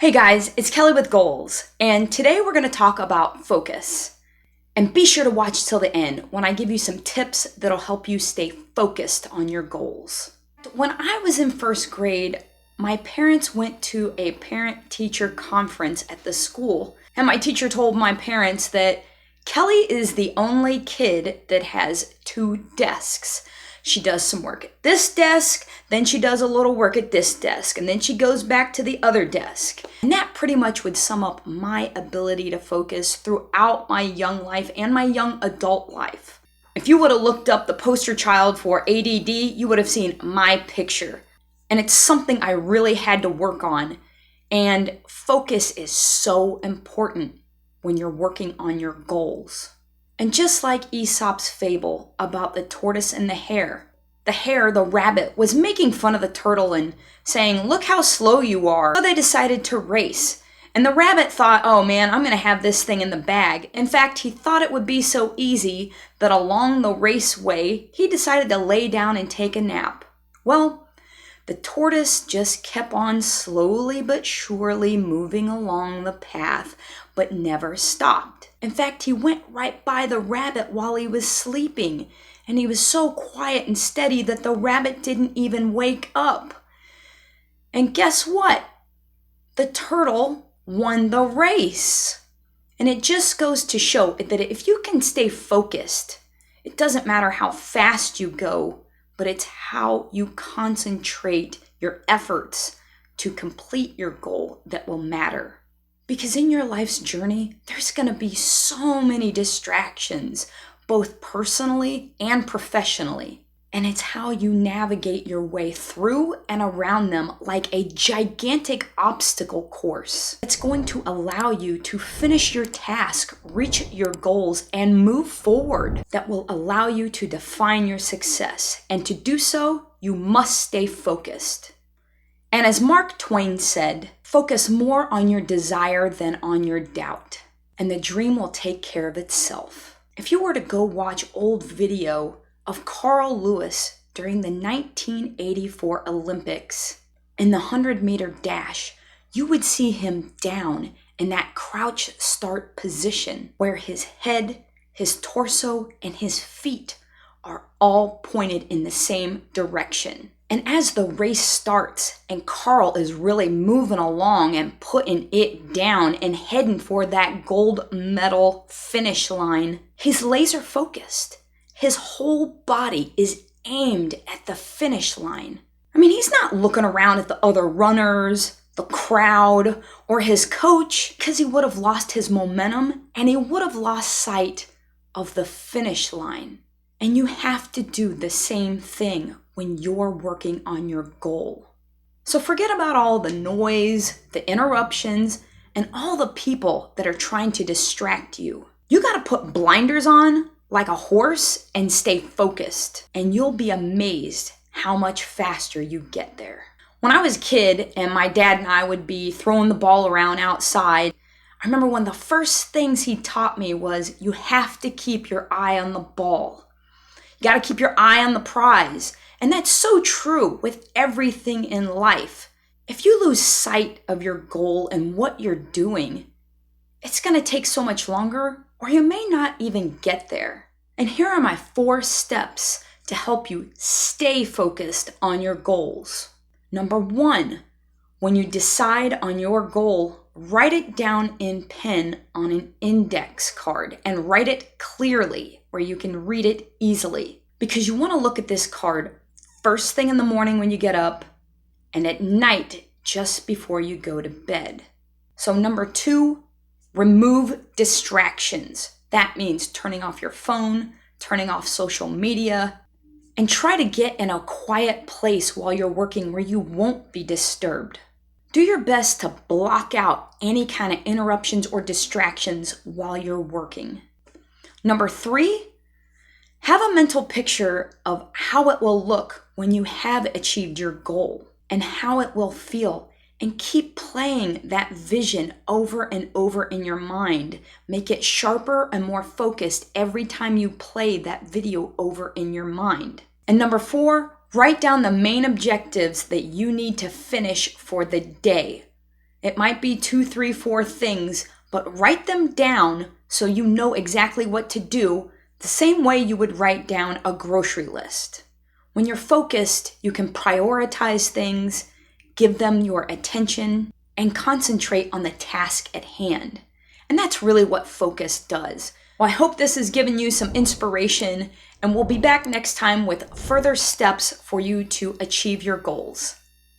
Hey guys, it's Kelly with Goals, and today we're going to talk about focus. And be sure to watch till the end when I give you some tips that'll help you stay focused on your goals. When I was in first grade, my parents went to a parent-teacher conference at the school, and my teacher told my parents that Kelly is the only kid that has two desks. She does some work at this desk, then she does a little work at this desk, and then she goes back to the other desk. And that pretty much would sum up my ability to focus throughout my young life and my young adult life. If you would have looked up the poster child for ADD, you would have seen my picture. And it's something I really had to work on. And focus is so important when you're working on your goals. And just like Aesop's fable about the tortoise and the hare, the rabbit, was making fun of the turtle and saying, "Look how slow you are." So they decided to race. And the rabbit thought, "Oh man, I'm going to have this thing in the bag." In fact, he thought it would be so easy that along the raceway, he decided to lay down and take a nap. Well, the tortoise just kept on slowly but surely moving along the path, but never stopped. In fact, he went right by the rabbit while he was sleeping, and he was so quiet and steady that the rabbit didn't even wake up. And guess what? The turtle won the race. And it just goes to show that if you can stay focused, it doesn't matter how fast you go, but it's how you concentrate your efforts to complete your goal that will matter. Because in your life's journey, there's going to be so many distractions, both personally and professionally. And it's how you navigate your way through and around them like a gigantic obstacle course. It's going to allow you to finish your task, reach your goals, and move forward. That will allow you to define your success. And to do so, you must stay focused. And as Mark Twain said, focus more on your desire than on your doubt, and the dream will take care of itself. If you were to go watch old video of Carl Lewis during the 1984 Olympics in the 100-meter dash, you would see him down in that crouch start position where his head, his torso, and his feet are all pointed in the same direction. And as the race starts and Carl is really moving along and putting it down and heading for that gold medal finish line, he's laser focused. His whole body is aimed at the finish line. I mean, he's not looking around at the other runners, the crowd, or his coach, because he would have lost his momentum and he would have lost sight of the finish line. And you have to do the same thing when you're working on your goal. So forget about all the noise, the interruptions, and all the people that are trying to distract you. You got to put blinders on like a horse and stay focused, and you'll be amazed how much faster you get there. When I was a kid and my dad and I would be throwing the ball around outside, I remember one of the first things he taught me was you have to keep your eye on the ball. You got to keep your eye on the prize. And that's so true with everything in life. If you lose sight of your goal and what you're doing, it's going to take so much longer, or you may not even get there. And here are my 4 steps to help you stay focused on your goals. Number 1, when you decide on your goal, write it down in pen on an index card and write it clearly where you can read it easily. Because you want to look at this card first thing in the morning when you get up, and at night just before you go to bed. So number 2, remove distractions. That means turning off your phone, turning off social media, and try to get in a quiet place while you're working where you won't be disturbed. Do your best to block out any kind of interruptions or distractions while you're working. Number 3, have a mental picture of how it will look when you have achieved your goal and how it will feel, and keep playing that vision over and over in your mind. Make it sharper and more focused every time you play that video over in your mind. And number 4, write down the main objectives that you need to finish for the day. It might be 2, 3, 4 things, but write them down so you know exactly what to do, the same way you would write down a grocery list. When you're focused, you can prioritize things, give them your attention, and concentrate on the task at hand. And that's really what focus does. Well, I hope this has given you some inspiration, and we'll be back next time with further steps for you to achieve your goals.